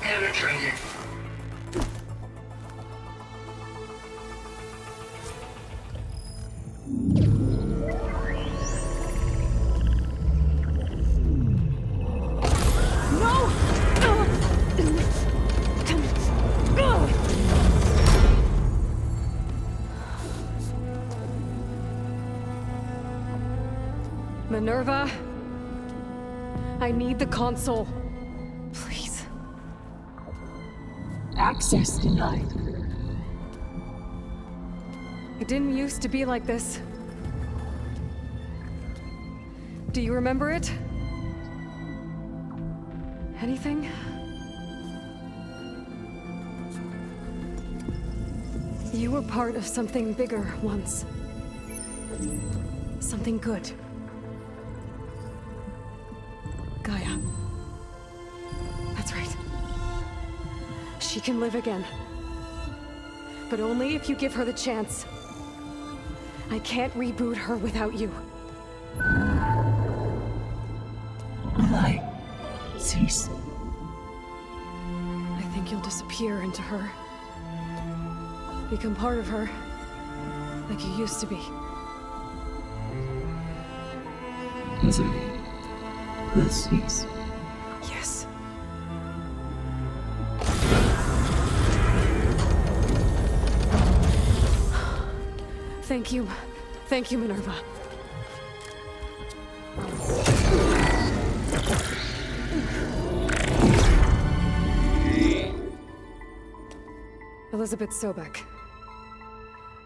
Penetrated. Minerva, I need the console. Please. Access denied. It didn't used to be like this. Do you remember it? Anything? You were part of something bigger once. Something good. Gaia. That's right. She can live again. But only if you give her the chance. I can't reboot her without you. Aloy, cease. I think you'll disappear into her. Become part of her. Like you used to be. Desiree, let's cease. Yes. Thank you. Thank you, Minerva. Elizabeth Sobek.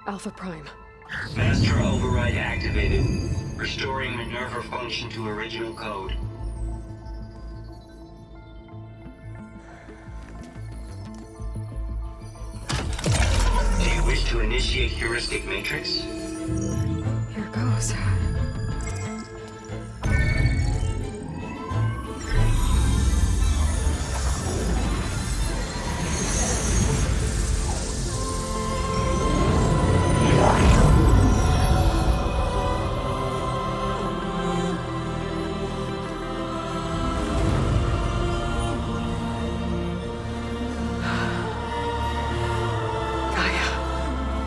Alpha Prime. Master override activated. Restoring Minerva function to original code. Do you wish to initiate heuristic matrix? Here goes.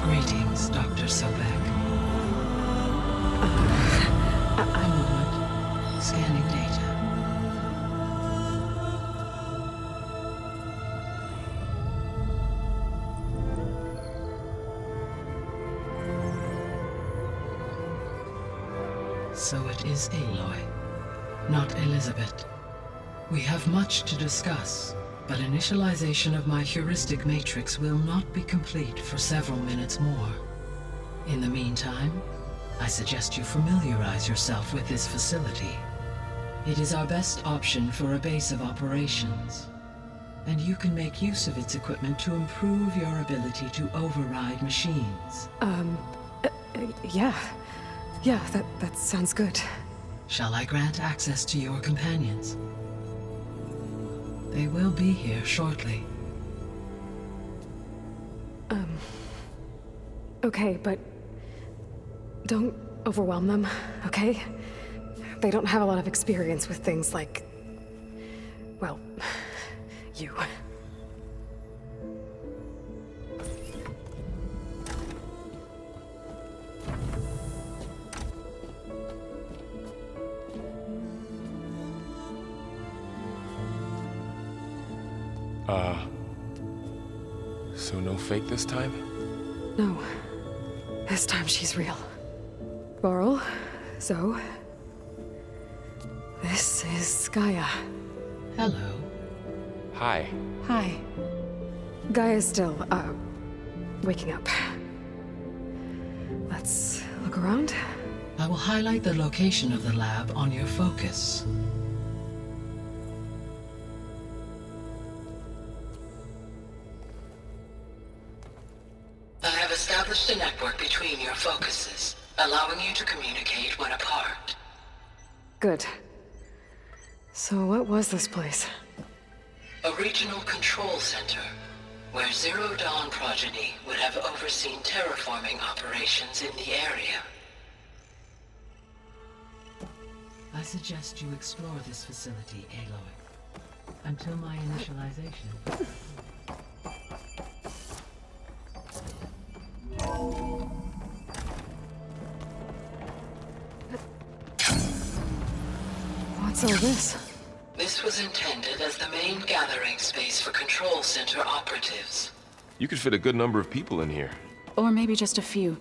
Greetings, Dr. Sobek. A moment. Scanning data. So it is Aloy, not Elizabeth. We have much to discuss, but initialization of my heuristic matrix will not be complete for several minutes more. In the meantime, I suggest you familiarize yourself with this facility. It is our best option for a base of operations, and you can make use of its equipment to improve your ability to override machines. Yeah. Yeah, that sounds good. Shall I grant access to your companions? They will be here shortly. Okay, but don't overwhelm them, okay? They don't have a lot of experience with things like, well, you. So no fake this time? No. This time she's real. Varl, Zoe. This is Gaia. Hello. Hi. Hi. Gaia's still, waking up. Let's look around. I will highlight the location of the lab on your focus. I have established a network between your focuses, allowing you to communicate when apart. Good. So what was this place? A regional control center, where Zero Dawn progeny would have overseen terraforming operations in the area. I suggest you explore this facility, Aloy. until my initialization. What's all this? This was intended as the main gathering space for Control Center operatives. You could fit a good number of people in here. Or maybe just a few.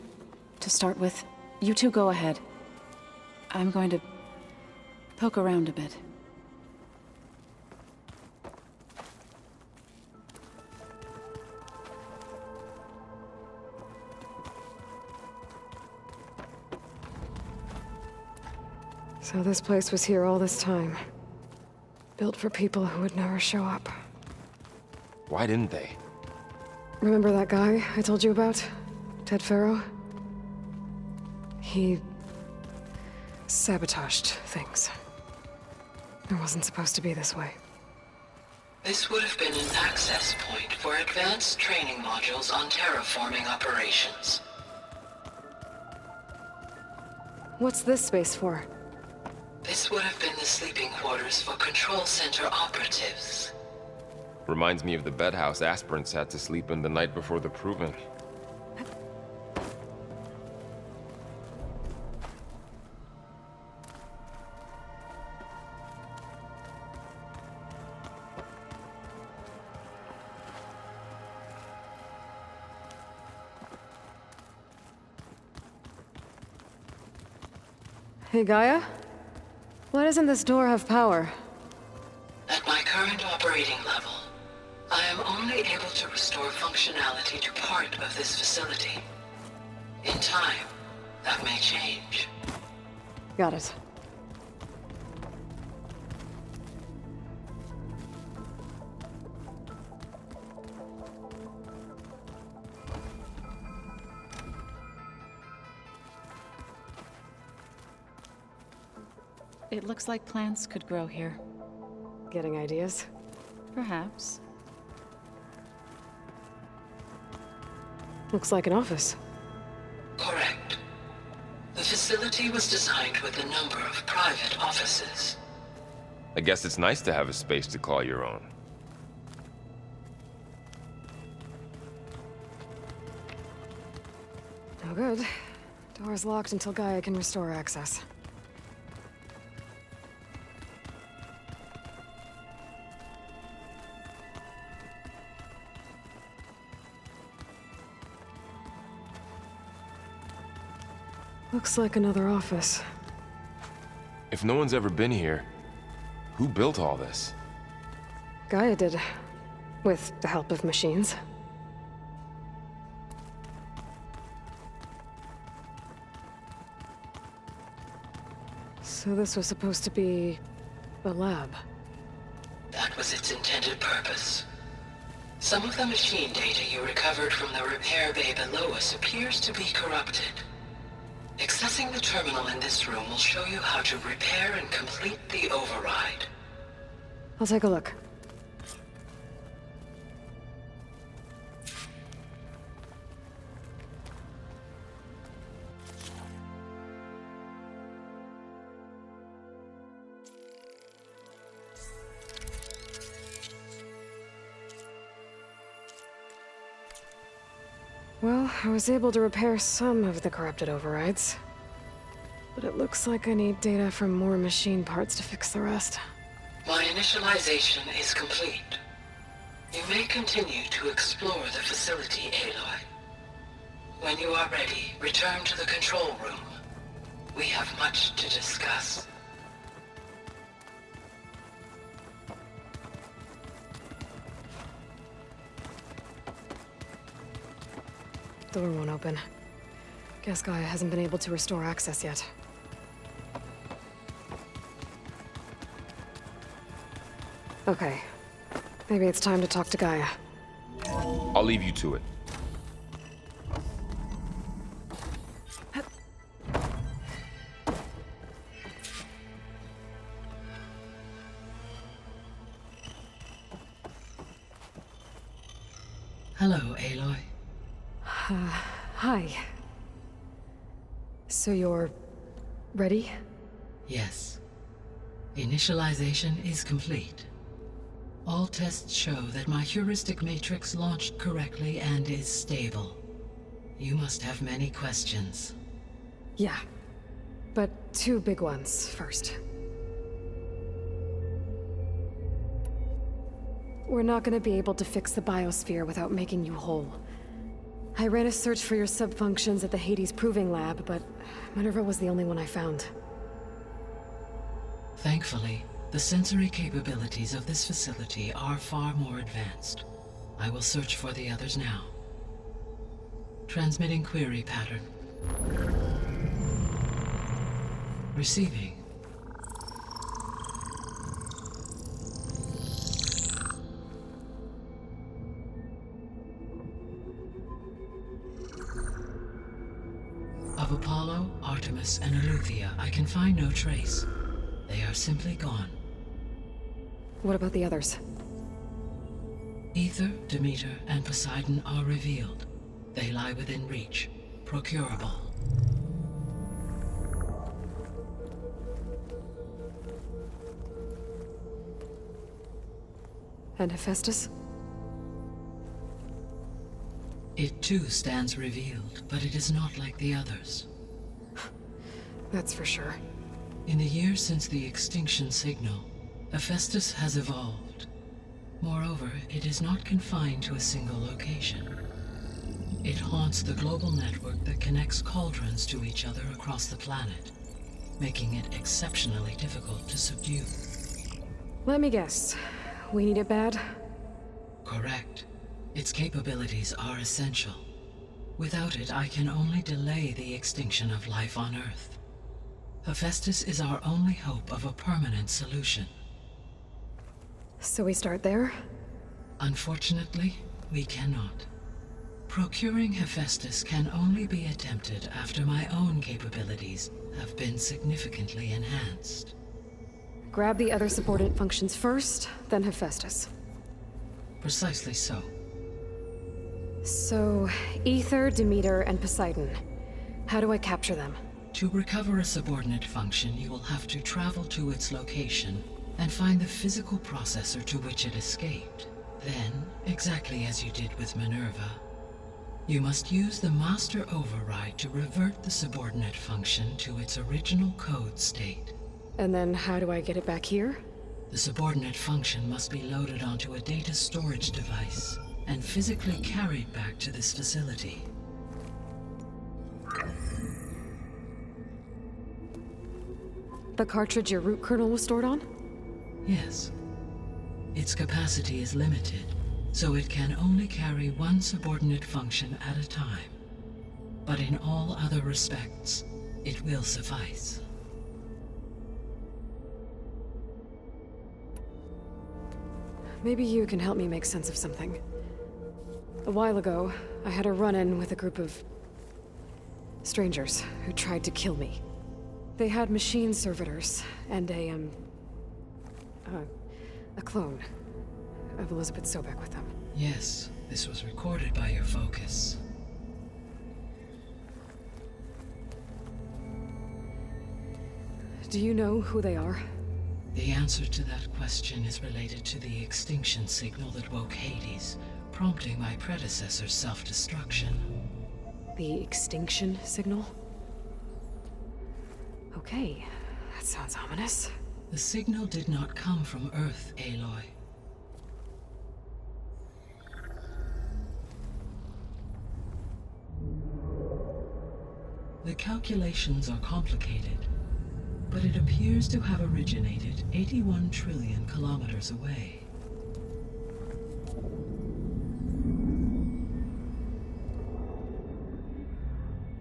To start with, you two go ahead. I'm going to poke around a bit. So this place was here all this time. Built for people who would never show up. Why didn't they? Remember that guy I told you about? Ted Farrow? He sabotaged things. It wasn't supposed to be this way. This would have been an access point for advanced training modules on terraforming operations. What's this space for? This would have been the sleeping quarters for Control Center operatives. Reminds me of the bedhouse aspirants had to sleep in the night before the proving. Hey, Gaia? Why doesn't this door have power? At my current operating level, I am only able to restore functionality to part of this facility. In time, that may change. Got it. It looks like plants could grow here. Getting ideas? Perhaps. Looks like an office. Correct. The facility was designed with a number of private offices. I guess it's nice to have a space to call your own. No good. Door's locked until Gaia can restore access. Looks like another office. If no one's ever been here, who built all this? Gaia did. With the help of machines. So this was supposed to be a lab. That was its intended purpose. Some of the machine data you recovered from the repair bay below us appears to be corrupted. Accessing the terminal in this room will show you how to repair and complete the override. I'll take a look. Well, I was able to repair some of the corrupted overrides. But it looks like I need data from more machine parts to fix the rest. My initialization is complete. You may continue to explore the facility, Aloy. When you are ready, return to the control room. We have much to discuss. Door won't open. Guess Gaia hasn't been able to restore access yet. Okay. Maybe it's time to talk to Gaia. I'll leave you to it. Hello, Aloy. Hi. So you're ready? Yes. Initialization is complete. All tests show that my heuristic matrix launched correctly and is stable. You must have many questions. Yeah. But two big ones first. We're not gonna be able to fix the biosphere without making you whole. I ran a search for your subfunctions at the Hades Proving Lab, but Minerva was the only one I found. Thankfully, the sensory capabilities of this facility are far more advanced. I will search for the others now. Transmitting query pattern. Receiving. Of Apollo, Artemis, and Eleuthia, I can find no trace. They are simply gone. What about the others? Ether, Demeter, and Poseidon are revealed. They lie within reach, procurable. And Hephaestus? It too stands revealed, but it is not like the others. That's for sure. In the years since the extinction signal, Hephaestus has evolved. Moreover, it is not confined to a single location. It haunts the global network that connects cauldrons to each other across the planet, making it exceptionally difficult to subdue. Let me guess. We need it bad? Correct. Its capabilities are essential. Without it, I can only delay the extinction of life on Earth. Hephaestus is our only hope of a permanent solution. So we start there? Unfortunately, we cannot. Procuring Hephaestus can only be attempted after my own capabilities have been significantly enhanced. Grab the other subordinate functions first, then Hephaestus. Precisely so. So, Ether, Demeter, and Poseidon. How do I capture them? To recover a subordinate function, you will have to travel to its location and find the physical processor to which it escaped. Then, exactly as you did with Minerva, you must use the master override to revert the subordinate function to its original code state. And then how do I get it back here? The subordinate function must be loaded onto a data storage device and physically carried back to this facility. The cartridge your root kernel was stored on? Yes. Its capacity is limited, so it can only carry one subordinate function at a time. But in all other respects, it will suffice. Maybe you can help me make sense of something. A while ago, I had a run-in with a group of strangers who tried to kill me. They had machine servitors and a clone of Elizabeth Sobek with them. Yes, this was recorded by your focus. Do you know who they are? The answer to that question is related to the extinction signal that woke Hades, prompting my predecessor's self-destruction. The extinction signal? Okay, that sounds ominous. The signal did not come from Earth, Aloy. The calculations are complicated, but it appears to have originated 81 trillion kilometers away.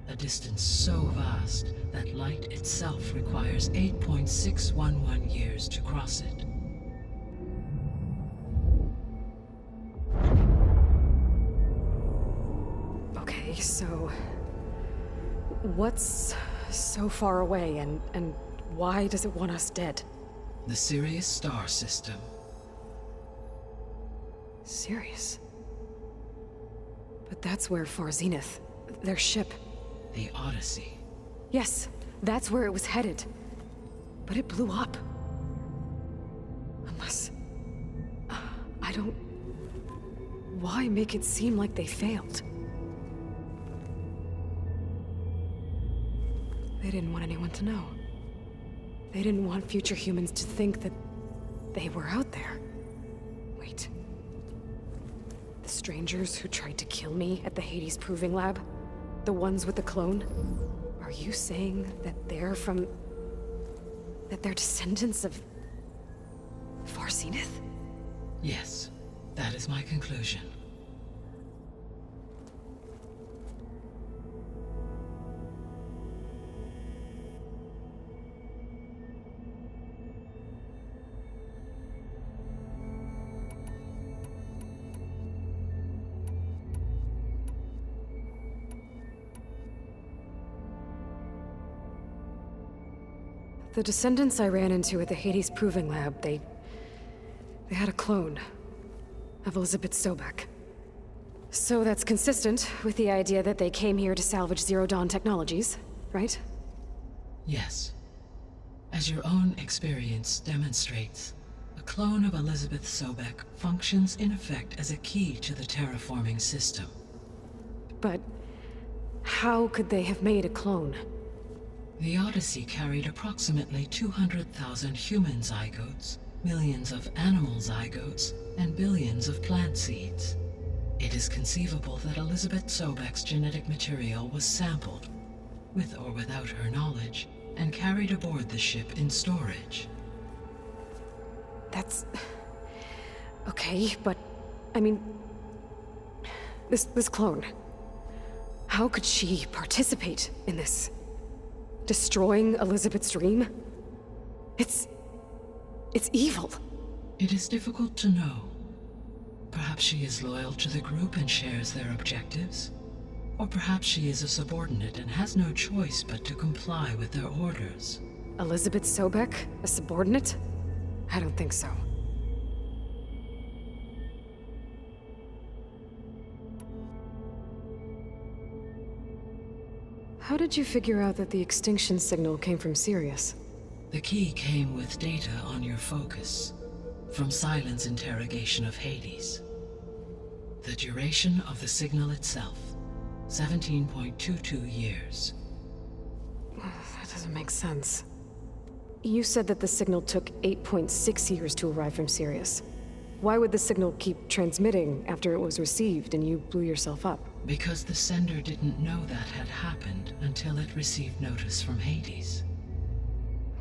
A distance so vast that light itself requires 8.611 years to cross it. Okay, so... what's so far away, and why does it want us dead? The Sirius star system. Sirius? But that's where Far Zenith, their ship... The Odyssey. Yes, that's where it was headed. But it blew up. Unless... why make it seem like they failed? They didn't want anyone to know. They didn't want future humans to think that they were out there. Wait. The strangers who tried to kill me at the Hades Proving Lab? The ones with the clone? Are you saying that they're from... that they're descendants of... Far Zenith? Yes, that is my conclusion. The descendants I ran into at the Hades Proving Lab, they had a clone of Elizabeth Sobek. So that's consistent with the idea that they came here to salvage Zero Dawn technologies, right? Yes. As your own experience demonstrates, a clone of Elizabeth Sobek functions in effect as a key to the terraforming system. But how could they have made a clone? The Odyssey carried approximately 200,000 human zygotes, millions of animal zygotes, and billions of plant seeds. It is conceivable that Elizabeth Sobek's genetic material was sampled, with or without her knowledge, and carried aboard the ship in storage. That's... okay, but... I mean... This clone... How could she participate in this? Destroying Elizabeth's dream? It's evil. It is difficult to know. Perhaps she is loyal to the group and shares their objectives. Or perhaps she is a subordinate and has no choice but to comply with their orders. Elizabeth Sobek? A subordinate? I don't think so. How did you figure out that the extinction signal came from Sirius? The key came with data on your focus, from Silent's interrogation of Hades. The duration of the signal itself, 17.22 years. That doesn't make sense. You said that the signal took 8.6 years to arrive from Sirius. Why would the signal keep transmitting after it was received and you blew yourself up? Because the sender didn't know that had happened until it received notice from Hades.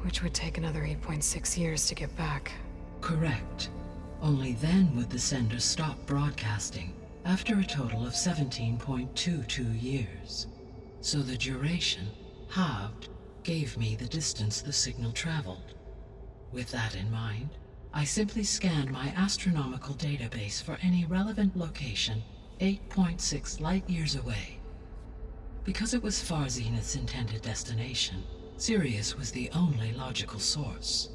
Which would take another 8.6 years to get back. Correct. Only then would the sender stop broadcasting, after a total of 17.22 years. So the duration, halved, gave me the distance the signal traveled. With that in mind, I simply scanned my astronomical database for any relevant location 8.6 light-years away. Because it was Far Zenith's intended destination, Sirius was the only logical source.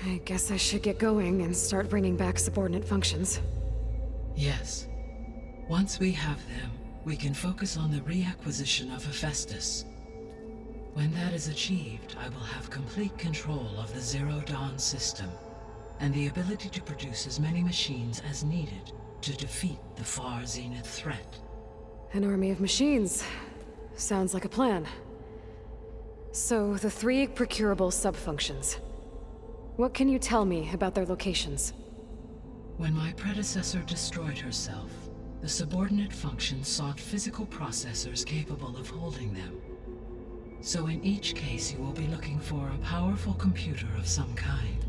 I guess I should get going and start bringing back subordinate functions. Yes. Once we have them, we can focus on the reacquisition of Hephaestus. When that is achieved, I will have complete control of the Zero Dawn system, and the ability to produce as many machines as needed to defeat the Far Zenith threat. An army of machines. Sounds like a plan. So, the 3 procurable sub-functions. What can you tell me about their locations? When my predecessor destroyed herself, the subordinate functions sought physical processors capable of holding them. So in each case, you will be looking for a powerful computer of some kind.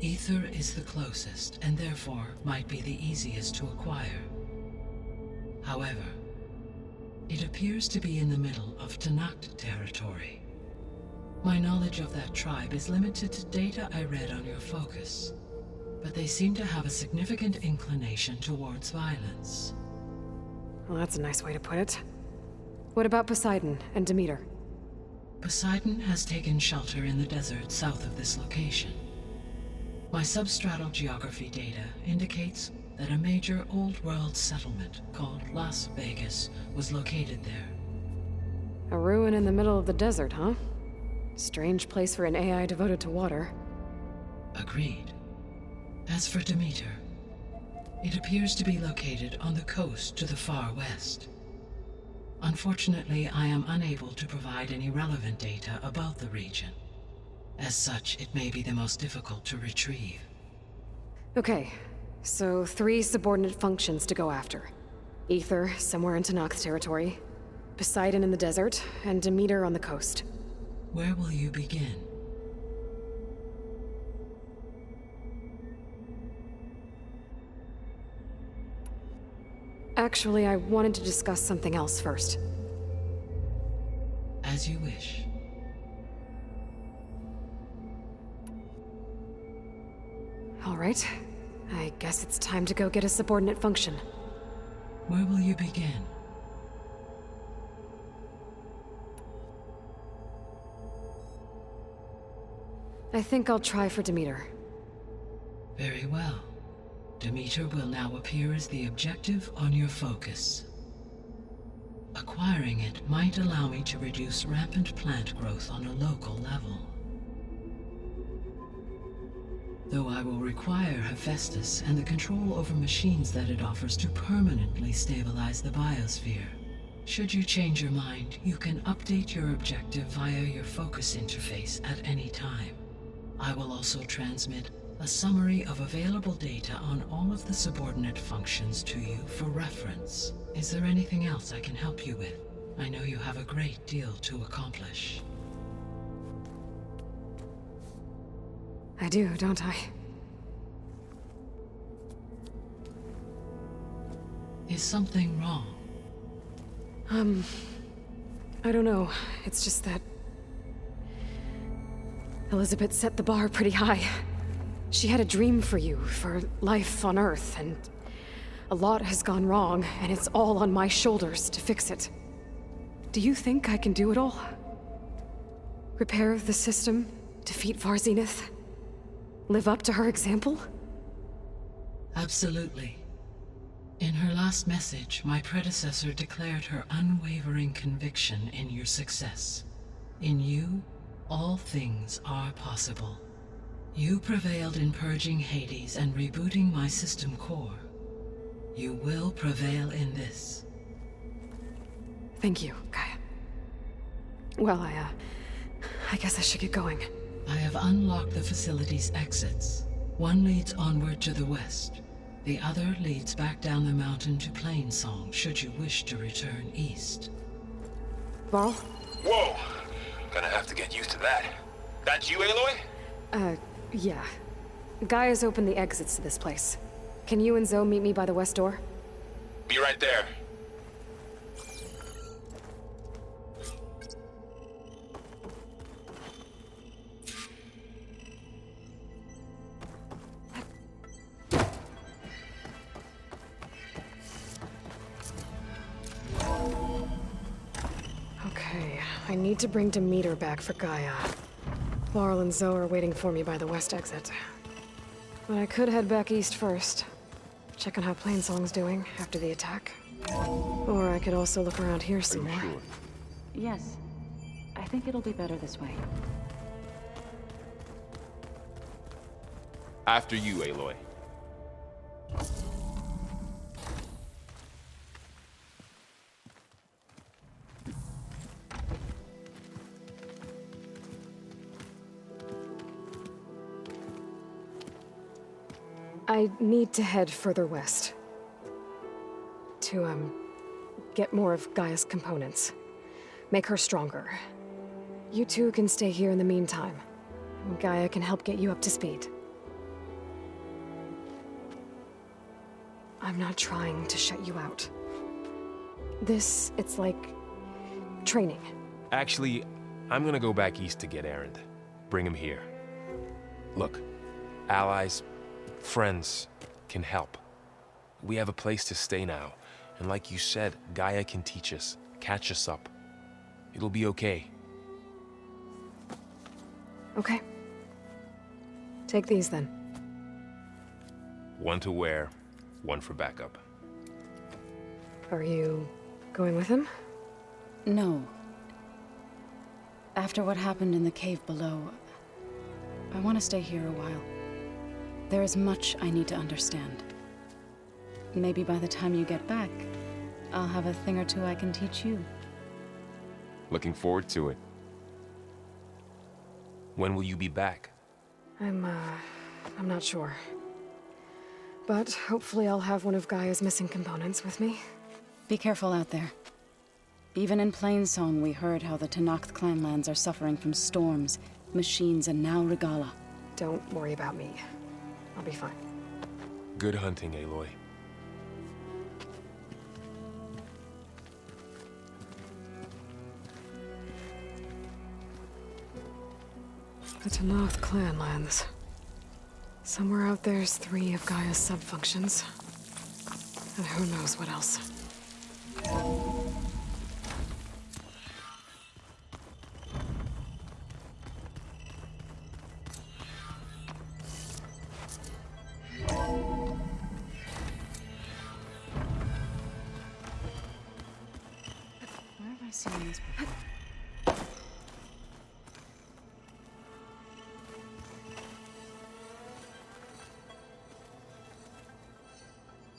Ether is the closest, and therefore might be the easiest to acquire. However, it appears to be in the middle of Tanakh territory. My knowledge of that tribe is limited to data I read on your focus, but they seem to have a significant inclination towards violence. Well, that's a nice way to put it. What about Poseidon and Demeter? Poseidon has taken shelter in the desert south of this location. My substratal geography data indicates that a major old-world settlement called Las Vegas was located there. A ruin in the middle of the desert, huh? Strange place for an AI devoted to water. Agreed. As for Demeter, it appears to be located on the coast to the far west. Unfortunately, I am unable to provide any relevant data about the region. As such, it may be the most difficult to retrieve. Okay, so 3 subordinate functions to go after. Ether, somewhere in Tanakh territory. Poseidon in the desert, and Demeter on the coast. Where will you begin? Actually, I wanted to discuss something else first. As you wish. All right. I guess it's time to go get a subordinate function. Where will you begin? I think I'll try for Demeter. Very well. Demeter will now appear as the objective on your focus. Acquiring it might allow me to reduce rampant plant growth on a local level. Though I will require Hephaestus and the control over machines that it offers to permanently stabilize the biosphere. Should you change your mind, you can update your objective via your focus interface at any time. I will also transmit a summary of available data on all of the subordinate functions to you for reference. Is there anything else I can help you with? I know you have a great deal to accomplish. I do, don't I? Is something wrong? I don't know. It's just that Elizabeth set the bar pretty high. She had a dream for you, for life on Earth, and a lot has gone wrong, and it's all on my shoulders to fix it. Do you think I can do it all? Repair the system, defeat Varzenith, live up to her example? Absolutely. In her last message, my predecessor declared her unwavering conviction in your success. In you, all things are possible. You prevailed in purging Hades and rebooting my system core. You will prevail in this. Thank you, Gaia. Well, I guess I should get going. I have unlocked the facility's exits. One leads onward to the west. The other leads back down the mountain to Plainsong, should you wish to return east. Varl? Whoa! Gonna have to get used to that. That's you, Aloy? Yeah. Gaia's opened the exits to this place. Can you and Zoe meet me by the west door? Be right there. Okay, I need to bring Demeter back for Gaia. Varl and Zoe are waiting for me by the west exit. But I could head back east first. Check on how Plainsong's doing after the attack. Or I could also look around here some more. Sure. Yes. I think it'll be better this way. After you, Aloy. I need to head further west. To, get more of Gaia's components. Make her stronger. You two can stay here in the meantime. Gaia can help get you up to speed. I'm not trying to shut you out. It's like training. Actually, I'm gonna go back east to get Erend. Bring him here. Look, allies, friends can help. We have a place to stay now. And like you said, Gaia can teach us, catch us up. It'll be okay. Okay. Take these then. One to wear, one for backup. Are you going with him? No. After what happened in the cave below, I want to stay here a while. There is much I need to understand. Maybe by the time you get back, I'll have a thing or two I can teach you. Looking forward to it. When will you be back? I'm not sure. But hopefully I'll have one of Gaia's missing components with me. Be careful out there. Even in Plainsong, we heard how the Tenakth clanlands are suffering from storms, machines, and now Regala. Don't worry about me. I'll be fine. Good hunting, Aloy. The Tenakth clanlands. Somewhere out there's 3 of Gaia's sub-functions. And who knows what else. Where have I seen this before?